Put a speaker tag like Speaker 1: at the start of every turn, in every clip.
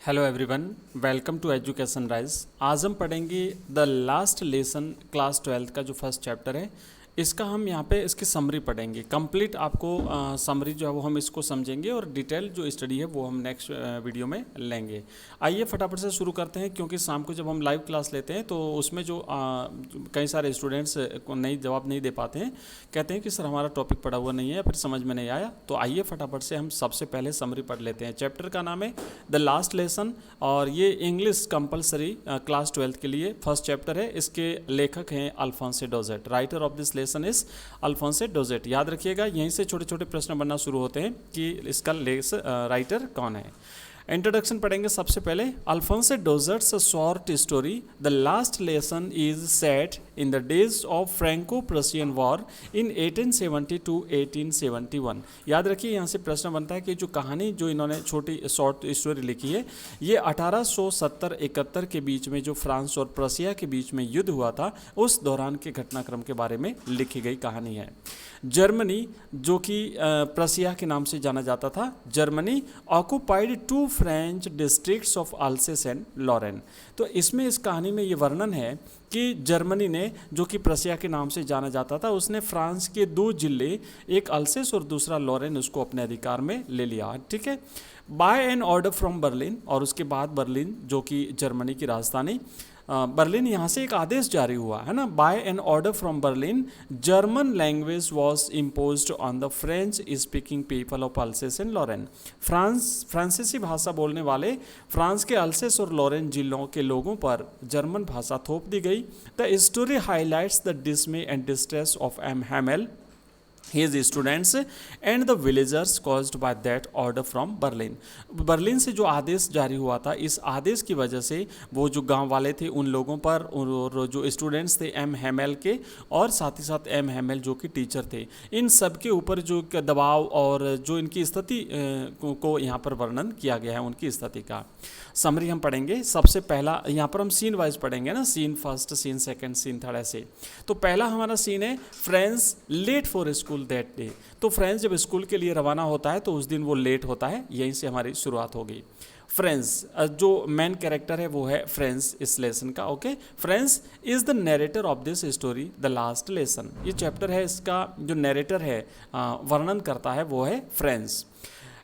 Speaker 1: Hello everyone, welcome to education rise. आज हम पढ़ेंगे द लास्ट लेसन क्लास 12 का जो फर्स्ट चैप्टर है इसका हम यहाँ पे इसकी समरी पढ़ेंगे। कंप्लीट आपको समरी जो है वो हम इसको समझेंगे और डिटेल जो स्टडी है वो हम नेक्स्ट वीडियो में लेंगे। आइए फटाफट से शुरू करते हैं, क्योंकि शाम को जब हम लाइव क्लास लेते हैं तो उसमें जो कई सारे स्टूडेंट्स को जवाब नहीं दे पाते हैं, कहते हैं कि सर हमारा टॉपिक पढ़ा हुआ नहीं है, फिर समझ में नहीं आया। तो आइए फटाफट से हम सबसे पहले समरी पढ़ लेते हैं। चैप्टर का नाम है द लास्ट लेसन और ये इंग्लिश कंपलसरी क्लास 12 के लिए फर्स्ट चैप्टर है। इसके लेखक हैं अल्फोंसे डोजेट। Writer of this lesson is Alphonse डोजेट। याद रखिएगा, यहीं से छोटे छोटे प्रश्न बनना शुरू होते हैं कि इसका राइटर कौन है। इंट्रोडक्शन पढ़ेंगे सबसे पहले। Alphonse Daudet's short story the last lesson is set in the days of Franco Prussian war in 1870 to 1871। याद रखिए, यहाँ से प्रश्न बनता है कि जो कहानी जो इन्होंने छोटी शॉर्ट स्टोरी लिखी है ये 1870-71 के बीच में जो फ्रांस और प्रशिया के बीच में युद्ध हुआ था उस दौरान के घटनाक्रम के बारे में लिखी गई कहानी है। जर्मनी, जो कि प्रशिया के नाम से जाना जाता था, Germany occupied 2 French districts of Alsace and Lorraine. तो इसमें इस कहानी में ये वर्णन है कि जर्मनी ने, जो कि प्रशिया के नाम से जाना जाता था, उसने फ्रांस के 2 जिले, एक अल्सेस और दूसरा लॉरेन, उसको अपने अधिकार में ले लिया। ठीक है, by an order from Berlin. और उसके बाद बर्लिन, जो कि जर्मनी की राजधानी बर्लिन, यहाँ से एक आदेश जारी हुआ है ना। By an order from Berlin German language was imposed on the French speaking people of Alsace and Lorraine. फ्रांसीसी भाषा बोलने वाले फ्रांस के अल्सेस और लॉरेन जिलों के लोगों पर जर्मन भाषा थोप दी गई। The story highlights the dismay and distress of M Hamel, his students and the villagers caused by that order from Berlin। Berlin से जो आदेश जारी हुआ था, इस आदेश की वजह से वो जो गांव वाले थे उन लोगों पर, और जो स्टूडेंट्स थे एम हैमेल के, और साथ ही साथ एम हैमेल जो कि टीचर थे, इन सब के ऊपर जो दबाव और जो इनकी स्थिति को यहाँ पर वर्णन किया गया है, उनकी स्थिति का समरी हम पढ़ेंगे। सबसे पहला यहाँ पर हम सीन वाइज पढ़ेंगे ना, scene first, scene second, scene third, ऐसे। तो पहला हमारा सीन है friends late for school that day. तो फ्रेंड्स जब स्कूल के लिए रवाना होता है तो उस दिन वो लेट होता है, यहीं से हमारी शुरुआत होगी। फ्रेंड्स, जो मेन कैरेक्टर है वो है फ्रेंड्स इस लेसन का। Okay, friends is the narrator of this story the last lesson. ये चैप्टर है, इसका जो नरेटर है, वर्णन करता है, वो है friends.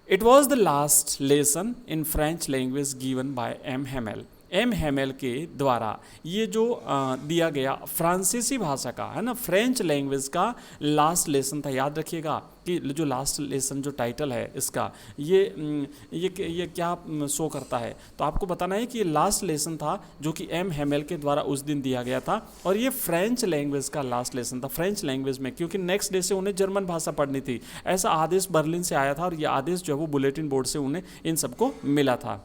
Speaker 1: It was the last lesson in French language given by M Hamel. M Hamel के द्वारा ये जो दिया गया फ्रांसीसी भाषा का है ना, फ्रेंच लैंग्वेज का लास्ट लेसन था। याद रखिएगा कि जो लास्ट लेसन जो टाइटल है इसका, ये क्या शो करता है, तो आपको बताना है कि ये लास्ट लेसन था जो कि एम हैमेल के द्वारा उस दिन दिया गया था, और ये फ्रेंच लैंग्वेज का लास्ट लेसन था। फ्रेंच लैंग्वेज में, क्योंकि नेक्स्ट डे से उन्हें जर्मन भाषा पढ़नी थी, ऐसा आदेश बर्लिन से आया था, और ये आदेश जो है वो बुलेटिन बोर्ड से उन्हें इन सबको मिला था।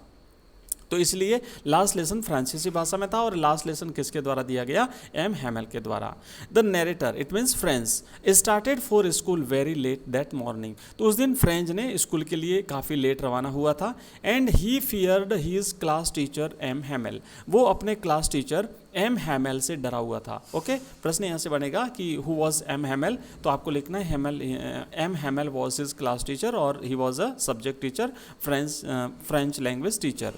Speaker 1: तो इसलिए लास्ट लेसन फ्रांसीसी भाषा में था, और लास्ट लेसन किसके द्वारा दिया गया? एम हैमेल के द्वारा। The narrator, it means French, started for school very let that morning. तो उस दिन फ्रेंच ने स्कूल के लिए काफ़ी लेट रवाना हुआ था। And he feared his class teacher M Hamel. वो अपने क्लास टीचर एम हैमेल से डरा हुआ था। ओके, प्रश्न यहाँ से बनेगा कि हु वॉज एम हैमेल, तो आपको लिखना है M Hamel was his class teacher और he was a subject teacher, French language teacher.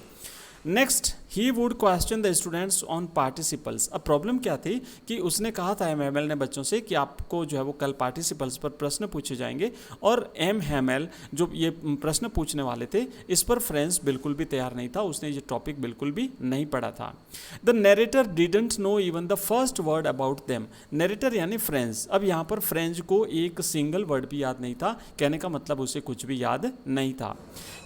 Speaker 1: Next, he would question the students on participles. अब प्रॉब्लम क्या थी कि उसने कहा था एम हैमेल ने बच्चों से कि आपको जो है वो कल पार्टिसिपल्स पर प्रश्न पूछे जाएंगे, और एम हैमेल जो ये प्रश्न पूछने वाले थे इस पर फ्रेंच बिल्कुल भी तैयार नहीं था, उसने ये टॉपिक बिल्कुल भी नहीं पढ़ा था। The narrator didn't know even the first word about them. Narrator यानी फ्रेंच, अब यहाँ पर फ्रेंच को एक सिंगल वर्ड भी याद नहीं था, कहने का मतलब उसे कुछ भी याद नहीं था।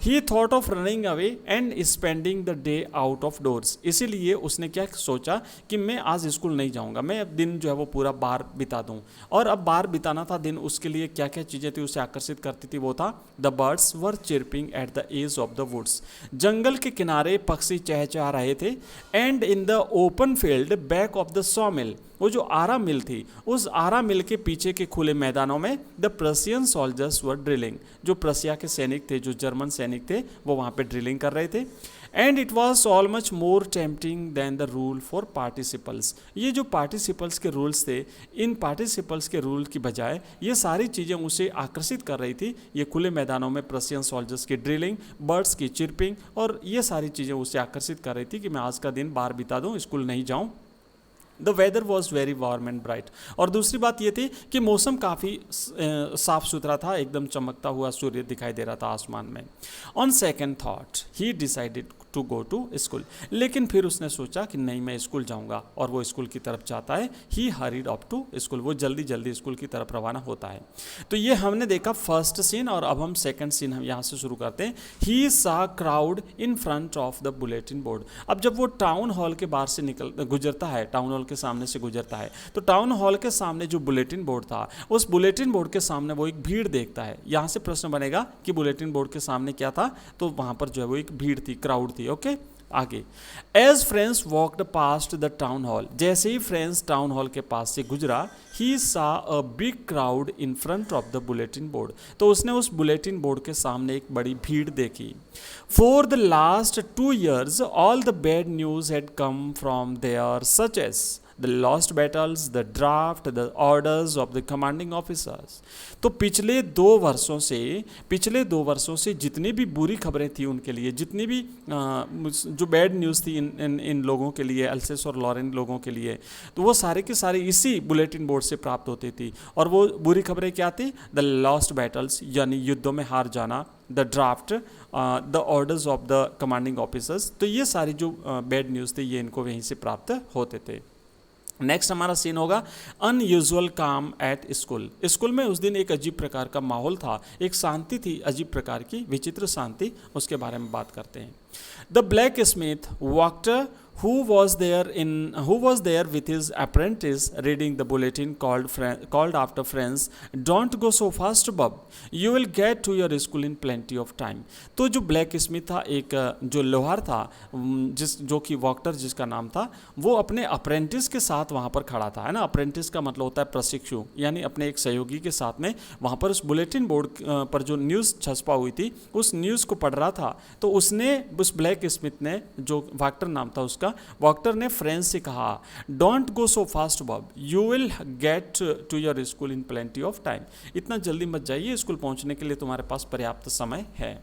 Speaker 1: ही thought of running away and spending the day out of doors. इसीलिए उसने क्या सोचा कि मैं आज स्कूल नहीं जाऊंगा, मैं अब दिन जो है वो पूरा बाहर बिता दूं। और अब बाहर बिताना था दिन, उसके लिए क्या क्या चीज़ें थी उसे आकर्षित करती थी, वो था the birds were chirping at the edge of the woods. जंगल के किनारे पक्षी चहचहा रहे थे। And in the open field back of the sawmill, वो जो आरा मिल थी, उस आरा मिल के पीछे के खुले मैदानों में the Prussian soldiers were drilling, जो प्रशिया के सैनिक थे, जो जर्मन सैनिक थे, वो वहाँ पे ड्रिलिंग कर रहे थे। And it was all much more tempting than the rule for participles. ये जो पार्टिसिपल्स के रूल्स थे, इन पार्टिसिपल्स के रूल की बजाय ये सारी चीज़ें उसे आकर्षित कर रही थी। ये खुले मैदानों में प्रशियन सोल्जर्स की ड्रिलिंग, बर्ड्स की चिरपिंग, और ये सारी चीज़ें उसे आकर्षित कर रही थी कि मैं आज का दिन बाहर बिता दूँ, स्कूल नहीं जाऊँ। The weather was very warm and bright. और दूसरी बात ये थी कि मौसम काफ़ी साफ सुथरा था, एकदम चमकता हुआ सूर्य दिखाई दे रहा था आसमान में। On second thought he decided to go to school. लेकिन फिर उसने सोचा कि नहीं, मैं स्कूल जाऊंगा, और वो स्कूल की तरफ जाता है। ही हरीड अप टू स्कूल, वो जल्दी जल्दी स्कूल की तरफ रवाना होता है। तो ये हमने देखा फर्स्ट सीन, और अब हम सेकंड सीन हम यहाँ से शुरू करते हैं। ही सा crowd in front of the bulletin board. अब जब वो टाउन हॉल के बाहर से गुजरता है, टाउन हॉल के सामने से गुजरता है, तो टाउन हॉल के सामने जो बुलेटिन बोर्ड था, उस बुलेटिन बोर्ड के सामने वो एक भीड़ देखता है। यहाँ से प्रश्न बनेगा कि बुलेटिन बोर्ड के सामने क्या था, तो वहाँ पर जो है वो एक भीड़ थी, क्राउड थी। ओके, आगे। As friends walked past the town hall, जैसे ही फ्रेंड्स टाउन हॉल के पास से गुजरा, ही सा a big crowd in front of the bulletin board, तो उसने उस बुलेटिन बोर्ड के सामने एक बड़ी भीड़ देखी। For the last 2 years all the bad news had come from there, such as the lost battles, the draft, the orders of the commanding officers। तो पिछले 2 वर्षों से जितनी भी बुरी खबरें थी उनके लिए, जितनी भी जो बैड न्यूज़ थी इन लोगों के लिए, अल्सेस और लॉरेन लोगों के लिए, तो वो सारे के सारे इसी बुलेटिन बोर्ड से प्राप्त होती थी। और वो बुरी खबरें क्या थी? द लॉस्ट बैटल्स, यानी युद्धों में हार जाना, the draft, the orders of the commanding officers. तो ये सारी जो बैड न्यूज़ थी, ये इनको वहीं से प्राप्त होते थे। नेक्स्ट हमारा सीन होगा अनयूजुअल काम एट स्कूल। स्कूल में उस दिन एक अजीब प्रकार का माहौल था, एक शांति थी, अजीब प्रकार की विचित्र शांति, उसके बारे में बात करते हैं। The black Smith walked who was there with his apprentice reading the bulletin called after friends, don't go so fast Bob, you will get to your school in plenty of time। तो जो black Smith था, एक जो लोहार था, जो कि वॉक्टर जिसका नाम था, वो अपने अप्रेंटिस के साथ वहाँ पर खड़ा था, है ना। अप्रेंटिस का मतलब होता है प्रशिक्षु, यानी अपने एक सहयोगी के साथ में वहाँ पर उस बुलेटिन बोर्ड पर जो न्यूज़ छपा हुई थी, उस न्यूज़ को पढ़ रहा था। तो उसने, उस ब्लैक स्मिथ ने, जो वॉक्टर नाम था उसका, वॉक्टर ने फ्रेंड्स से कहा, don't go so fast Bob, you will get to your school in plenty of time. इतना जल्दी मत जाइए, स्कूल पहुंचने के लिए तुम्हारे पास पर्याप्त समय है।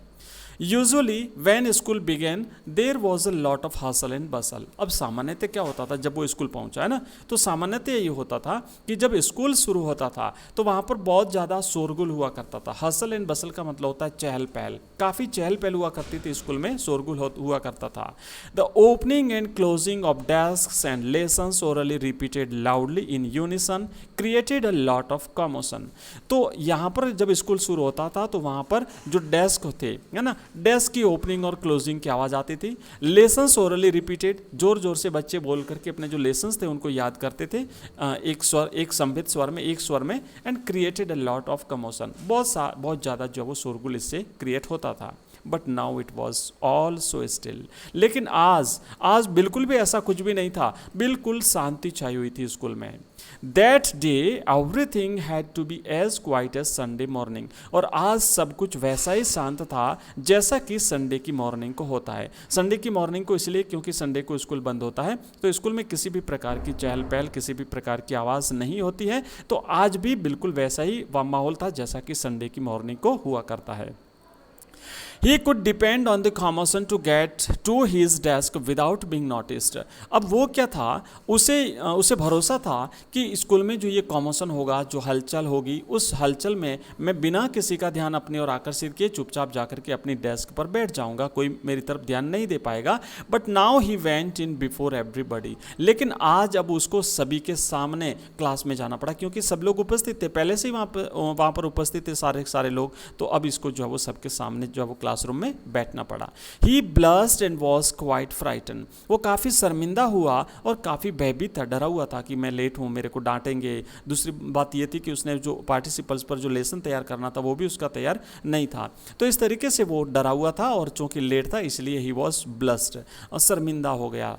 Speaker 1: Usually when school began there was a lot of hustle and bustle. अब सामान्यतः क्या होता था, जब वो स्कूल पहुंचा, है ना, तो सामान्यतः ये होता था कि जब स्कूल शुरू होता था तो वहाँ पर बहुत ज़्यादा शोरगुल हुआ करता था। हसल एंड बसल का मतलब होता है चहल पहल, काफ़ी चहल पहल हुआ करती थी स्कूल में, शोरगुल हुआ करता था। The opening and closing of desks and lessons orally repeated loudly in unison created a lot of commotion. तो यहाँ पर जब स्कूल शुरू होता था तो वहाँ पर जो डेस्क थे, है ना, डेस्क की ओपनिंग और क्लोजिंग की आवाज़ आती थी। लेसन्स ओरली रिपीटेड, जोर जोर से बच्चे बोल करके अपने जो लेसन्स थे उनको याद करते थे, एक संबित स्वर में, एक स्वर में। And created a lot of commotion, बहुत ज़्यादा जो वो शोरगुल इससे क्रिएट होता था। But now it was all so still. लेकिन आज बिल्कुल भी ऐसा कुछ भी नहीं था, बिल्कुल शांति छाई हुई थी स्कूल में। That day everything had to be as quiet as Sunday morning. और आज सब कुछ वैसा ही शांत था जैसा कि संडे की मॉर्निंग को होता है। संडे की मॉर्निंग को इसलिए क्योंकि संडे को स्कूल बंद होता है, तो स्कूल में किसी भी प्रकार की चहल पहल, किसी भी प्रकार की आवाज़ नहीं होती है। तो आज भी बिल्कुल वैसा ही माहौल था जैसा कि संडे की मॉर्निंग को हुआ करता है। He could depend on the commotion to get to his desk without being noticed। अब वो क्या था, उसे भरोसा था कि स्कूल में जो ये कॉमोशन होगा, जो हलचल होगी, उस हलचल में मैं बिना किसी का ध्यान अपनी ओर आकर्षित किए चुपचाप जाकर के अपनी डेस्क पर बैठ जाऊंगा, कोई मेरी तरफ ध्यान नहीं दे पाएगा। But now he went in before everybody. लेकिन आज अब उसको सभी के सामने क्लास में जाना पड़ा, क्योंकि सब लोग उपस्थित थे, पहले से ही वहाँ पर उपस्थित थे सारे लोग। तो अब इसको जो है वो सबके सामने जो है वो क्लासरूम में बैठना पड़ा। He blushed and was quite frightened. वो काफ़ी शर्मिंदा हुआ और काफ़ी भयभीत था, डरा हुआ था कि मैं लेट हूँ, मेरे को डांटेंगे। दूसरी बात ये थी कि उसने जो पार्टिसिपल्स पर जो लेसन तैयार करना था वो भी उसका तैयार नहीं था। तो इस तरीके से वो डरा हुआ था, और चूंकि लेट था इसलिए ही वॉज ब्लस्ड, और शर्मिंदा हो गया।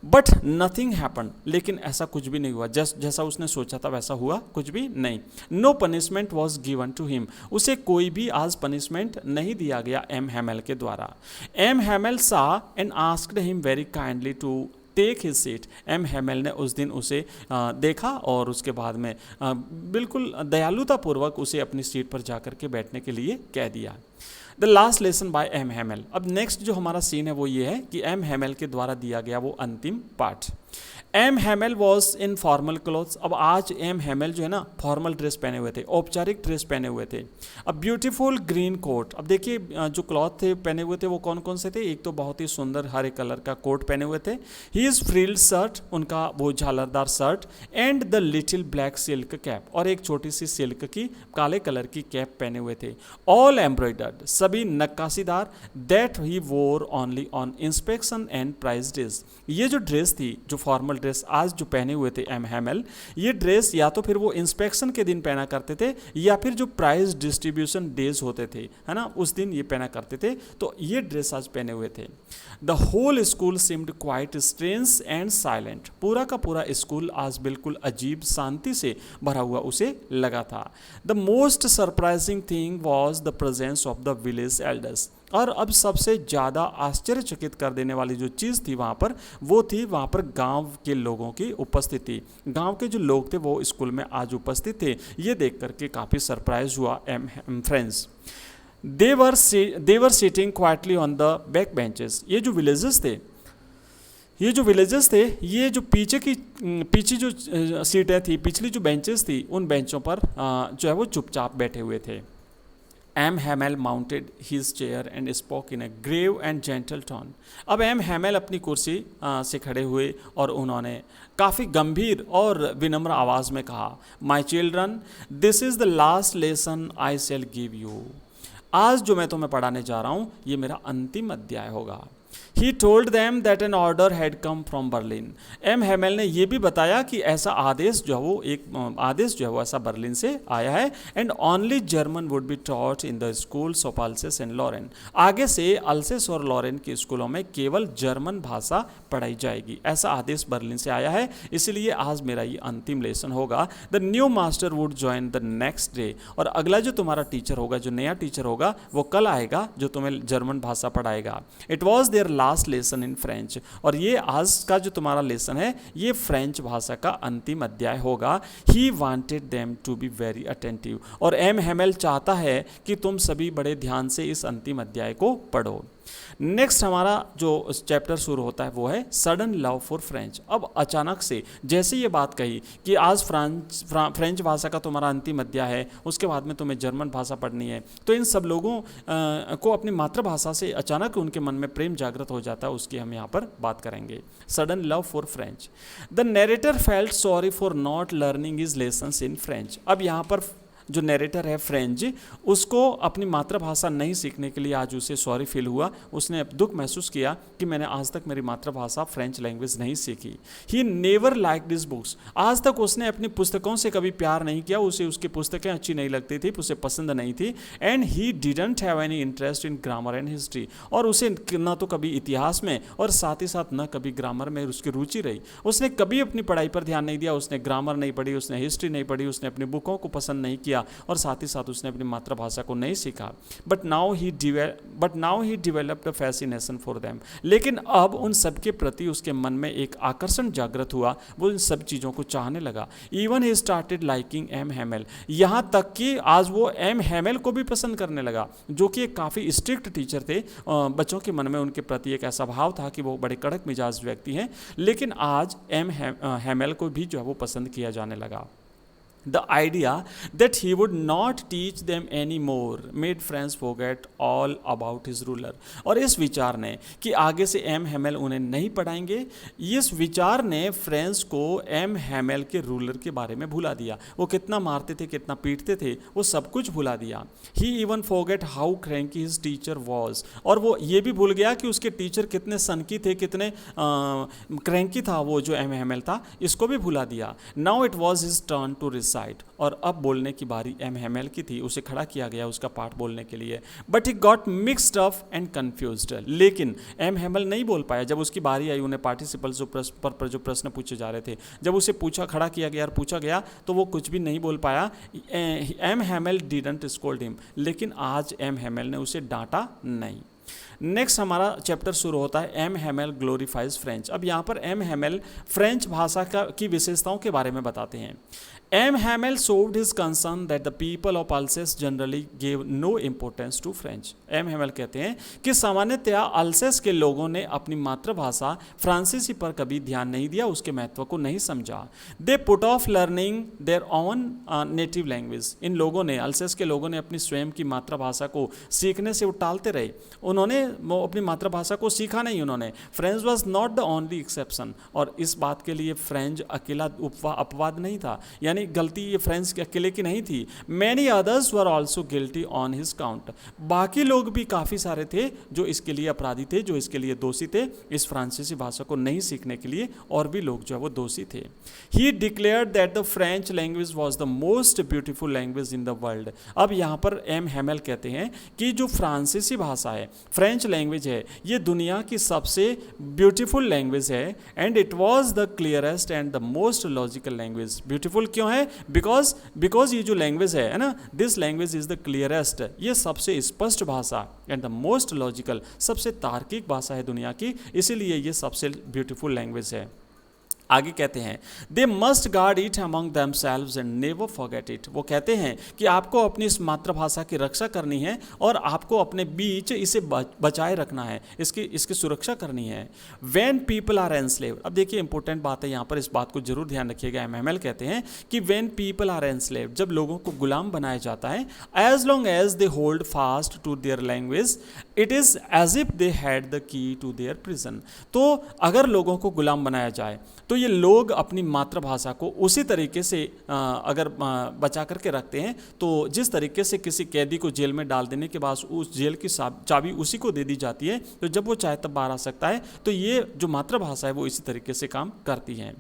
Speaker 1: बट नथिंग हैपन, लेकिन ऐसा कुछ भी नहीं हुआ, जैसा उसने सोचा था वैसा हुआ कुछ भी नहीं। No punishment was given to him, उसे कोई भी आज पनिशमेंट नहीं दिया गया एम हैमेल के द्वारा। M Hamel saw and asked him very kindly to take his seat, M Hamel ने उस दिन उसे देखा और उसके बाद में बिल्कुल दयालुतापूर्वक उसे अपनी सीट पर जाकर के बैठने के लिए कह दिया। The last lesson by M Hamel. अब नेक्स्ट जो हमारा सीन है वो ये है कि एम हैमेल के द्वारा दिया गया वो अंतिम पाठ। M Hamel was in formal clothes. अब आज एम हैमेल जो है ना फॉर्मल ड्रेस पहने हुए थे, औपचारिक ड्रेस पहने हुए थे। अब ब्यूटीफुल ग्रीन कोट, अब देखिए जो क्लॉथ थे पहने हुए थे वो कौन कौन से थे, एक तो बहुत ही सुंदर हरे कलर का कोट पहने हुए थे, ही इज फ्रिल्ड शर्ट, उनका वो झालरदार shirt, and the little black silk cap, और एक छोटी सी सिल्क की काले कलर की कैप पहने हुए थे। ऑल एम्ब्रॉयडर्ड, सभी नक्काशीदार, that he wore only on inspection and prize days. ये जो ड्रेस थी, जो फॉर्मल ड्रेस आज जो पहने हुए थे एम हैमेल, ये ड्रेस या तो फिर वो इंस्पेक्शन के दिन पहना करते थे या फिर जो प्राइज डिस्ट्रीब्यूशन डेज होते थे, है ना, उस दिन ये पहना करते थे। तो ये ड्रेस आज पहने हुए थे। The whole school seemed quite strange and silent, पूरा का पूरा स्कूल आज बिल्कुल अजीब शांति से भरा हुआ उसे लगा था। The most surprising thing was the presence of the village elders, और अब सबसे ज़्यादा आश्चर्यचकित कर देने वाली जो चीज़ थी वहाँ पर, वो थी वहाँ पर गांव के लोगों की उपस्थिति। गांव के जो लोग थे वो स्कूल में आज उपस्थित थे। ये देख करके काफ़ी सरप्राइज हुआ M friends. They were sitting quietly on the back benches. ये जो विलेजेस थे, ये जो पीछे जो सीटें थी, पिछली जो बेंचेस थी, उन बेंचों पर जो है वो चुपचाप बैठे हुए थे। M Hamel mounted his chair and spoke in a grave and gentle tone. अब एम हैमेल अपनी कुर्सी से खड़े हुए और उन्होंने काफ़ी गंभीर और विनम्र आवाज़ में कहा, my children, this is the last lesson I shell give you. आज जो मैं तुम्हें पढ़ाने जा रहा हूँ ये मेरा अंतिम अध्याय होगा। He told them that an order had come from Berlin. M Hamel ने यह भी बताया कि ऐसा आदेश जो है वो ऐसा बर्लिन से आया है। And only German would be taught in the schools of Alsace and Lorraine. आगे से अल्सेस और लॉरेन के स्कूलों में केवल जर्मन भाषा पढ़ाई जाएगी, ऐसा आदेश बर्लिन से आया है, इसलिए आज मेरा ये अंतिम लेसन होगा। The new master would join the next day. और अगला जो तुम्हारा टीचर होगा, जो नया टीचर होगा, वो कल आएगा जो तुम्हें जर्मन भाषा पढ़ाएगा। It was their last lesson in French. और ये आज का जो तुम्हारा लेसन है ये फ्रेंच भाषा का अंतिम अध्याय होगा। He wanted them to be very attentive. और एम हैमेल चाहता है कि तुम सभी बड़े ध्यान से इस अंतिम अध्याय को पढ़ो। नेक्स्ट हमारा जो चैप्टर शुरू होता है वो है सडन लव फॉर फ्रेंच। अब अचानक से जैसे ये बात कही कि आज फ्रेंच भाषा का तुम्हारा अंतिम अध्याय है, उसके बाद में तुम्हें जर्मन भाषा पढ़नी है, तो इन सब लोगों को अपनी मातृभाषा से अचानक उनके मन में प्रेम जागृत हो जाता है, उसकी हम यहाँ पर बात करेंगे। Sudden love for French. The narrator felt sorry for not learning his lessons in French. अब यहाँ पर जो नरेटर है फ्रेंच, उसको अपनी मातृभाषा नहीं सीखने के लिए आज उसे सॉरी फील हुआ। उसने दुख महसूस किया कि मैंने आज तक मेरी मातृभाषा फ्रेंच लैंग्वेज नहीं सीखी। He never like this books. आज तक उसने अपनी पुस्तकों से कभी प्यार नहीं किया, उसे उसकी पुस्तकें अच्छी नहीं लगती थी, उसे पसंद नहीं थी। And he didn't have any interest in grammar and history. और उसे न तो कभी इतिहास में और साथ ही साथ न कभी ग्रामर में उसकी रुचि रही। उसने कभी अपनी पढ़ाई पर ध्यान नहीं दिया, उसने ग्रामर नहीं पढ़ी, उसने हिस्ट्री नहीं पढ़ी, उसने अपनी बुकों को पसंद नहीं किया और साथ ही साथ उसने अपनी मातृभाषा को नहीं सीखा। But now he developed a fascination for them. लेकिन अब उन सब के प्रति उसके मन में एक आकर्षण जागृत हुआ, वो इन सब चीज़ों को चाहने लगा। Even he started liking M Hamel. यहाँ तक कि आज वो एम हैमेल को भी पसंद करने लगा, जो कि एक काफ़ी स्ट्रिक्ट टीचर थे। बच्चों के मन में उनके प्रति एक ऐसा भाव था कि वो बड़े कड़क मिजाज व्यक्ति हैं, लेकिन आज एम हैमेल को भी जो है वो पसंद किया जाने लगा। The idea that he would not teach them anymore made friends forget all about his ruler. और इस विचार ने कि आगे से एम हैमेल उन्हें नहीं पढ़ाएंगे, इस विचार ने फ्रेंड्स को एम हैमेल के रूलर के बारे में भुला दिया। वो कितना मारते थे, कितना पीटते थे, वो सब कुछ भुला दिया। He even forget how cranky his teacher was. और वो ये भी भूल गया कि उसके टीचर कितने सनकी थे, कितने क्रैंकी था वो जो एम हैमेल था, इसको भी भुला दिया। Now it was his turn to resign. Side, और अब बोलने की बारी एम हैमेल की थी, उसे खड़ा किया गया उसका पार्ट बोलने के लिए। But he got mixed up and confused, लेकिन एम हैमेल नहीं बोल पाया। जब उसकी बारी आई, उन्हें पार्टिसिपल पर जो प्रश्न पूछे जा रहे थे, जब उसे खड़ा किया गया और पूछा गया तो वो कुछ भी नहीं बोल पाया। M Hamel didn't scold him, लेकिन आज एम हैमेल ने उसे डांटा नहीं। नेक्स्ट हमारा चैप्टर शुरू होता है एम हैमेल ग्लोरीफाइज फ्रेंच। अब यहाँ पर एम हैमेल फ्रेंच भाषा की विशेषताओं के बारे में बताते हैं। M Hamel showed his concern that the people of Alsace generally gave no importance to French। M Hamel कहते हैं कि सामान्यतया अल्सेस के लोगों ने अपनी मातृभाषा फ्रांसीसी पर कभी ध्यान नहीं दिया, उसके महत्व को नहीं समझा। They put off learning their own native language. इन लोगों ने, अल्सेस के लोगों ने अपनी स्वयं की मातृभाषा को सीखने से टालते रहे। उन्होंने अपनी मातृभाषा को सीखा नहीं उन्होंने। French was not the only exception, और इस बात के लिए फ्रेंच अकेला अपवाद नहीं था, यानी गलती ये फ्रेंच के अकेले की नहीं थी। Many others were also guilty on his count. बाकी लोग भी काफ़ी सारे थे जो इसके लिए अपराधी थे, जो इसके लिए दोषी थे, इस फ्रांसीसी भाषा को नहीं सीखने के लिए और भी लोग जो है वो दोषी थे। ही declared that the French language was the most beautiful language in the world. अब यहाँ पर एम हैमेल कहते हैं कि जो फ्रांसीसी भाषा है, फ्रेंच लैंग्वेज है, ये दुनिया की सबसे ब्यूटीफुल लैंग्वेज है। And it was the clearest and the most logical language. Beautiful क्यों है? बिकॉज ये जो लैंग्वेज है ना, this language is the clearest, ये सबसे स्पष्ट भाषा, एंड द मोस्ट लॉजिकल, सबसे तार्किक भाषा है दुनिया की, इसीलिए ये सबसे ब्यूटीफुल लैंग्वेज है। आगे कहते हैं they must guard it among themselves and never forget it. वो कहते हैं कि आपको अपनी इस मातृभाषा की रक्षा करनी है और आपको अपने बीच इसे बचाए रखना है, इसकी सुरक्षा करनी है। व्हेन पीपल आर एनस्लेव्ड, अब देखिए इंपॉर्टेंट बात है यहाँ पर, इस बात को जरूर ध्यान रखिएगा। एम हैमेल कहते हैं कि व्हेन पीपल आर एनस्लेव्ड, जब लोगों को गुलाम बनाया जाता है, as long as they hold fast to their language it is as if they had the key to their prison. तो अगर लोगों को गुलाम बनाया जाए तो ये लोग अपनी मातृभाषा को उसी तरीके से अगर बचा करके रखते हैं, तो जिस तरीके से किसी कैदी को जेल में डाल देने के बाद उस जेल की चाबी उसी को दे दी जाती है, तो जब वो चाहे तब बाहर आ सकता है, तो ये जो मातृभाषा है वो इसी तरीके से काम करती है।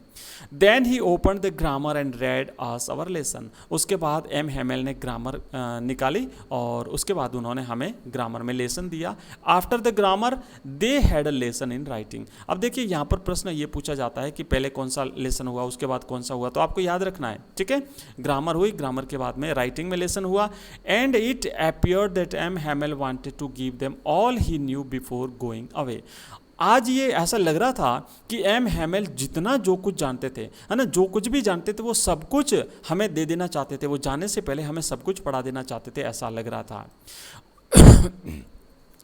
Speaker 1: Then he open the grammar and read us our lesson. उसके बाद एम हैमेल ने ग्रामर निकाली और उसके बाद उन्होंने हमें ग्रामर में लेसन दिया। After the grammar they had a lesson in writing. अब देखिए यहाँ पर प्रश्न ये पूछा जाता है कि पहले कौन सा लेसन हुआ, उसके बाद कौन सा हुआ, तो आपको याद रखना है, ठीक है। ग्रामर हुई, ग्रामर के बाद में राइटिंग में लेसन हुआ। And it appeared that M Hamel wanted to give them all he knew before going away. आज ये ऐसा लग रहा था कि एम हैमेल जितना जो कुछ जानते थे, है ना, जो कुछ भी जानते थे वो सब कुछ हमें दे देना चाहते थे, वो जाने से पहले हमें सब कुछ पढ़ा देना चाहते थे, ऐसा लग रहा था।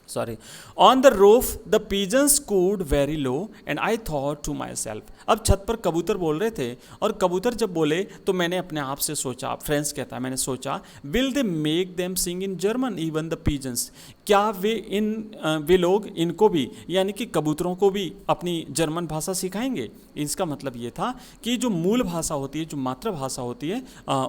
Speaker 1: Sorry. On the roof the pigeons cooed very low and I thought to myself. अब छत पर कबूतर बोल रहे थे और कबूतर जब बोले तो मैंने अपने आप से सोचा, फ्रेंड्स कहता है, मैंने सोचा will they make them sing in German even the pigeons. क्या वे लोग इनको भी, यानी कि कबूतरों को भी अपनी जर्मन भाषा सिखाएंगे? इसका मतलब ये था कि जो मूल भाषा होती है, जो मातृभाषा होती है,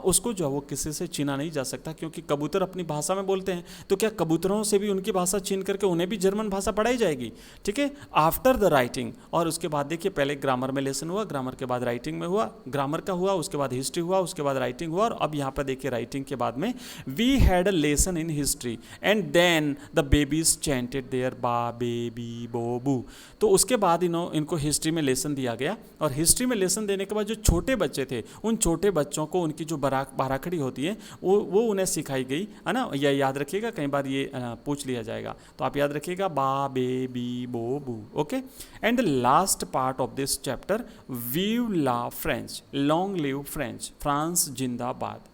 Speaker 1: उसको जो है वो किसी से छीना नहीं जा सकता, क्योंकि कबूतर अपनी भाषा में बोलते हैं, तो क्या कबूतरों से भी उनकी भाषा छीन करके उन्हें भी जर्मन भाषा पढ़ाई जाएगी? ठीक है। आफ्टर द राइटिंग, और उसके बाद देखिए पहले ग्रामर में लेसन हुआ, ग्रामर के बाद राइटिंग में हुआ, ग्रामर का हुआ, उसके बाद हिस्ट्री हुआ, उसके बाद राइटिंग हुआ, और अब यहाँ पर देखिए राइटिंग के बाद में we had a lesson in history and then the babies chanted their ba baby बो बू। तो उसके बाद इनको हिस्ट्री में लेसन दिया गया, और हिस्ट्री में लेसन देने के बाद जो छोटे बच्चे थे, उन छोटे बच्चों को उनकी जो बाराखड़ी होती है वो उन्हें सिखाई गई, है ना। यह याद रखिएगा, कई बार ये पूछ लिया जाएगा, तो आप याद रखिएगा बा बेबी बो बू। Okay. And the last part of this chapter, वीव ला French, long live French, France जिंदाबाद।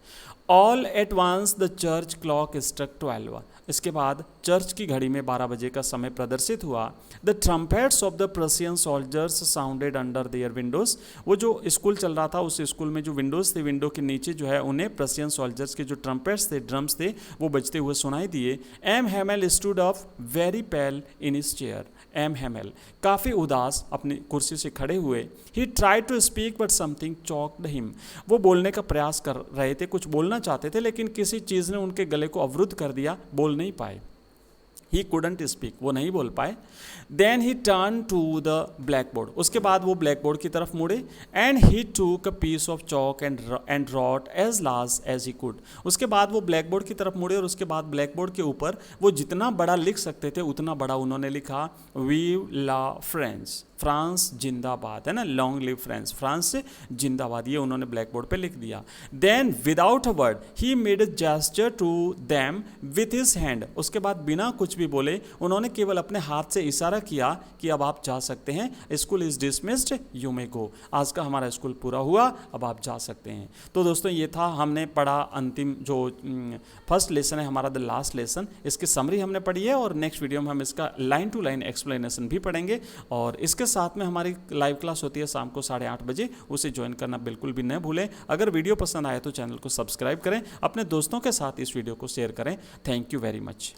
Speaker 1: All at once the church clock struck 12। इसके बाद चर्च की घड़ी में 12 बजे का समय प्रदर्शित हुआ। The trumpets of the Prussian soldiers sounded under their Windows. वो जो स्कूल चल रहा था, उस स्कूल में जो विंडोज थे, विंडो के नीचे जो है उन्हें प्रशियन सोल्जर्स के जो ट्रम्पेट्स थे, ड्रम्स थे, वो बजते हुए सुनाई दिए। M Hamel stood up very pale in his chair. M Hamel काफ़ी उदास अपनी कुर्सी से खड़े हुए। He tried to speak but something choked him. वो बोलने का प्रयास कर रहे थे, कुछ बोलना चाहते थे, लेकिन किसी चीज़ ने उनके गले को अवरुद्ध कर दिया, बोल नहीं पाए। ही कुडंट स्पीक, वो नहीं बोल पाए। Then he turn to the blackboard, उसके बाद वो ब्लैक बोर्ड की तरफ मुड़े। And he took a piece of chalk and wrote as large as he could, उसके बाद वो ब्लैक बोर्ड की तरफ मुड़े और उसके बाद ब्लैक बोर्ड के ऊपर वो जितना बड़ा लिख सकते थे उतना बड़ा उन्होंने लिखा, वी ला फ्रांस, फ्रांस जिंदाबाद, है ना, लॉन्ग लिव फ्रांस, फ्रांस से जिंदाबाद, ये उन्होंने ब्लैक बोर्ड पे लिख दिया। Then without a word he made a gesture to them with his hand, उसके बाद बिना कुछ भी बोले उन्होंने केवल अपने हाथ से इशारा किया कि अब आप जा सकते हैं, school is dismissed, you may go, आज का हमारा स्कूल पूरा हुआ, अब आप जा सकते हैं। तो दोस्तों ये था हमने पढ़ा अंतिम जो फर्स्ट लेसन है हमारा, द लास्ट लेसन, इसकी समरी हमने पढ़ी है और नेक्स्ट वीडियो में हम इसका लाइन टू लाइन एक्सप्लेनेशन भी पढ़ेंगे। और इसके साथ में हमारी लाइव क्लास होती है शाम को 8:30 बजे, उसे ज्वाइन करना बिल्कुल भी न भूलें। अगर वीडियो पसंद आए तो चैनल को सब्सक्राइब करें, अपने दोस्तों के साथ इस वीडियो को शेयर करें। Thank you very much.